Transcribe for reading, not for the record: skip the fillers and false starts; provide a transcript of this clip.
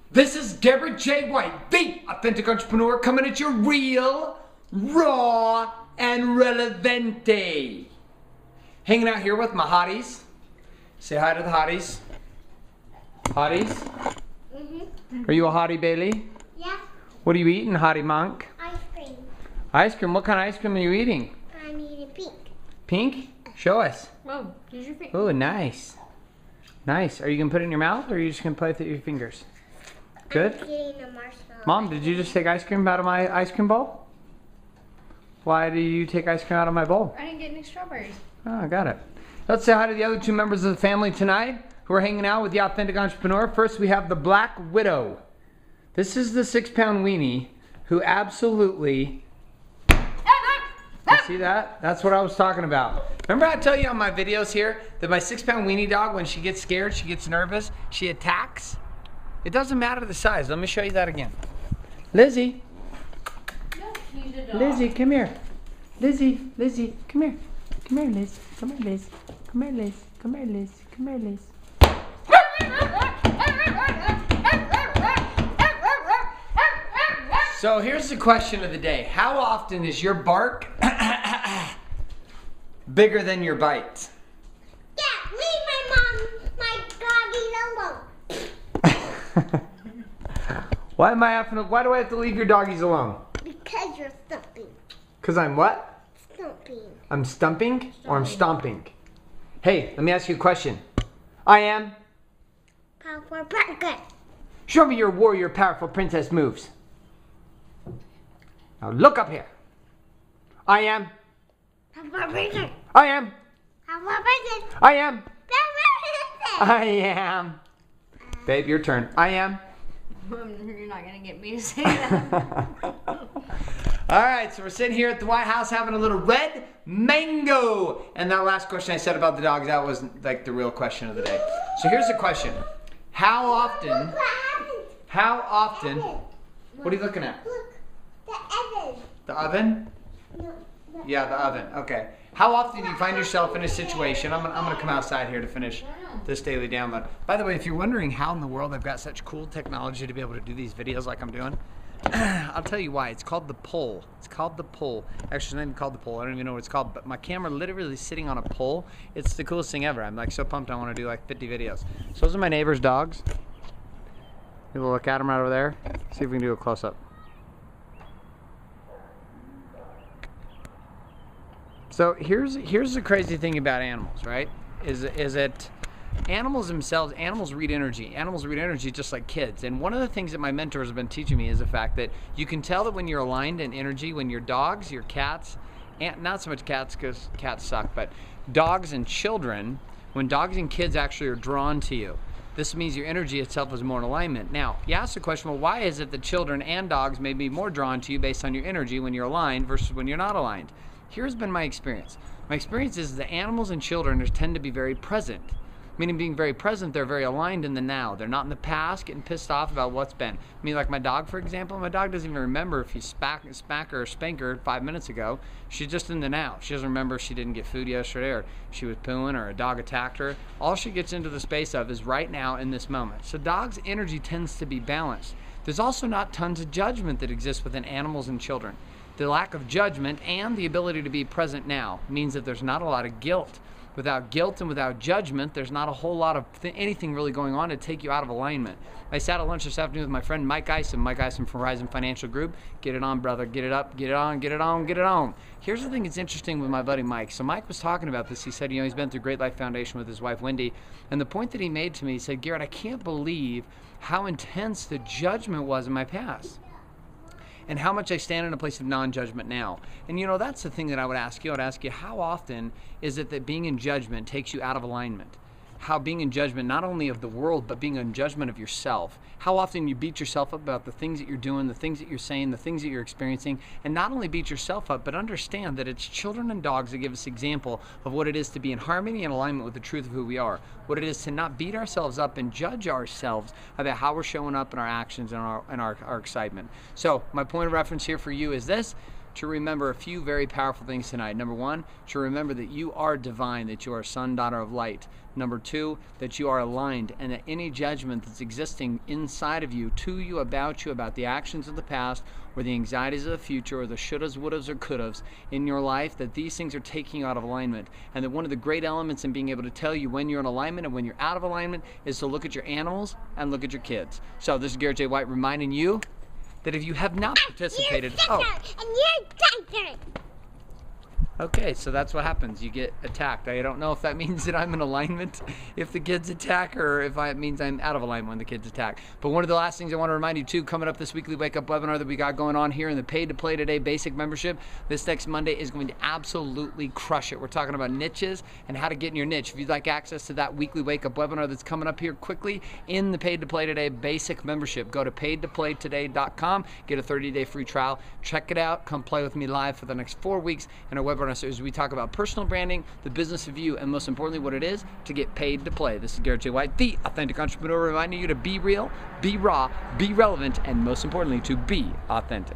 This is Deborah J. White, the authentic entrepreneur, coming at you real, raw, and relevante. Hanging out here with my hotties. Say hi to the hotties. Hotties? Mm-hmm. Are you a hottie, Bailey? Yeah. What are you eating, hottie monk? Ice cream. Ice cream? What kind of ice cream are you eating? I'm eating pink. Pink? Show us. Oh, here's your pink. Oh, nice. Nice. Are you going to put it in your mouth, or are you just going to play with it with your fingers? Good? I'm getting a marshmallow. Mom, did you just take ice cream out of my ice cream bowl? Why do you take ice cream out of my bowl? I didn't get any strawberries. Oh, I got it. Let's say hi to the other two members of the family tonight who are hanging out with the Authentic Entrepreneur. First, we have the Black Widow. This is the 6-pound weenie who absolutely... You see that? That's what I was talking about. Remember I tell you on my videos here that my 6-pound weenie dog, when she gets scared, she gets nervous, she attacks? It doesn't matter the size. Let me show you that again. Lizzie. No, she's a dog. Lizzie, come here. Lizzie, come here. Come here, Liz. Come here, Liz. Come here, Liz. Come here, Liz. Come here, Liz. So here's the question of the day. How often is your bark bigger than your bite? Yeah, leave my doggies alone. Why do I have to leave your doggies alone? Because you're stumping. Because I'm what? Stumping. I'm stumping or I'm stomping? Hey, let me ask you a question. I am? Powerful blanket. Show me your warrior powerful princess moves. Now look up here. I am? Powerful princess. I am? Powerful princess. I am? Powerful I am. Babe, your turn. I am? You're not going to get me to say that. All right, so we're sitting here at the White House having a little red mango. And that last question I said about the dogs, that was like the real question of the day. So here's the question. How often, what are you looking at? Look, the oven. The oven? No, Yeah, the oven, okay. How often do you find yourself in a situation, I'm gonna come outside here to finish this daily download. By the way, if you're wondering how in the world I've got such cool technology to be able to do these videos like I'm doing, I'll tell you why. It's called the pole. It's called the pole. Actually, it's not even called the pole. I don't even know what it's called, but my camera literally is sitting on a pole. It's the coolest thing ever. I'm like so pumped I want to do like 50 videos. So those are my neighbor's dogs. We'll look at them right over there. See if we can do a close-up. So here's the crazy thing about animals, right? Is that animals themselves, animals read energy. Animals read energy just like kids. And one of the things that my mentors have been teaching me is the fact that you can tell that when you're aligned in energy, when your dogs, your cats, and not so much cats because cats suck, but dogs and children, when dogs and kids actually are drawn to you, this means your energy itself is more in alignment. Now, you ask the question, well, why is it that children and dogs may be more drawn to you based on your energy when you're aligned versus when you're not aligned? Here's been my experience. My experience is that animals and children tend to be very present. Meaning being very present, they're very aligned in the now. They're not in the past getting pissed off about what's been. I mean, like my dog, for example, my dog doesn't even remember if you smack her or spank her 5 minutes ago. She's just in the now. She doesn't remember if she didn't get food yesterday or she was pooing or a dog attacked her. All she gets into the space of is right now in this moment. So dogs' energy tends to be balanced. There's also not tons of judgment that exists within animals and children. The lack of judgment and the ability to be present now means that there's not a lot of guilt. Without guilt and without judgment, there's not a whole lot of anything really going on to take you out of alignment. I sat at lunch this afternoon with my friend Mike Eisen from Horizon Financial Group. Get it on, brother. Get it up. Get it on. Get it on. Get it on. Here's the thing that's interesting with my buddy Mike. So Mike was talking about this. He said, he's been through Great Life Foundation with his wife Wendy. And the point that he made to me, he said, Garrett, I can't believe how intense the judgment was in my past. And how much I stand in a place of non-judgment now. And that's the thing that I would ask you. I'd ask you, how often is it that being in judgment takes you out of alignment? How being in judgment, not only of the world, but being in judgment of yourself. How often you beat yourself up about the things that you're doing, the things that you're saying, the things that you're experiencing, and not only beat yourself up, but understand that it's children and dogs that give us example of what it is to be in harmony and alignment with the truth of who we are. What it is to not beat ourselves up and judge ourselves about how we're showing up in our actions and our excitement. So my point of reference here for you is this. to remember a few very powerful things tonight. Number one, to remember that you are divine, that you are son, daughter of light. Number two, that you are aligned, and that any judgment that's existing inside of you, to you, about the actions of the past, or the anxieties of the future, or the shouldas, wouldas, or couldas in your life, that these things are taking you out of alignment. And that one of the great elements in being able to tell you when you're in alignment and when you're out of alignment is to look at your animals and look at your kids. So this is Garrett J. White reminding you that if you have not participated, okay, so that's what happens. You get attacked. I don't know if that means that I'm in alignment if the kids attack, or if it means I'm out of alignment when the kids attack. But one of the last things I want to remind you too, coming up this weekly Wake Up webinar that we got going on here in the Paid to Play Today basic membership, this next Monday is going to absolutely crush it. We're talking about niches and how to get in your niche. If you'd like access to that weekly Wake Up webinar that's coming up here quickly in the Paid to Play Today basic membership, go to paidtoplaytoday.com, get a 30-day free trial, check it out, come play with me live for the next 4 weeks in our webinar series. We talk about personal branding, the business of you, and most importantly, what it is to get paid to play. This is Garrett J. White, the Authentic Entrepreneur, reminding you to be real, be raw, be relevant, and most importantly, to be authentic.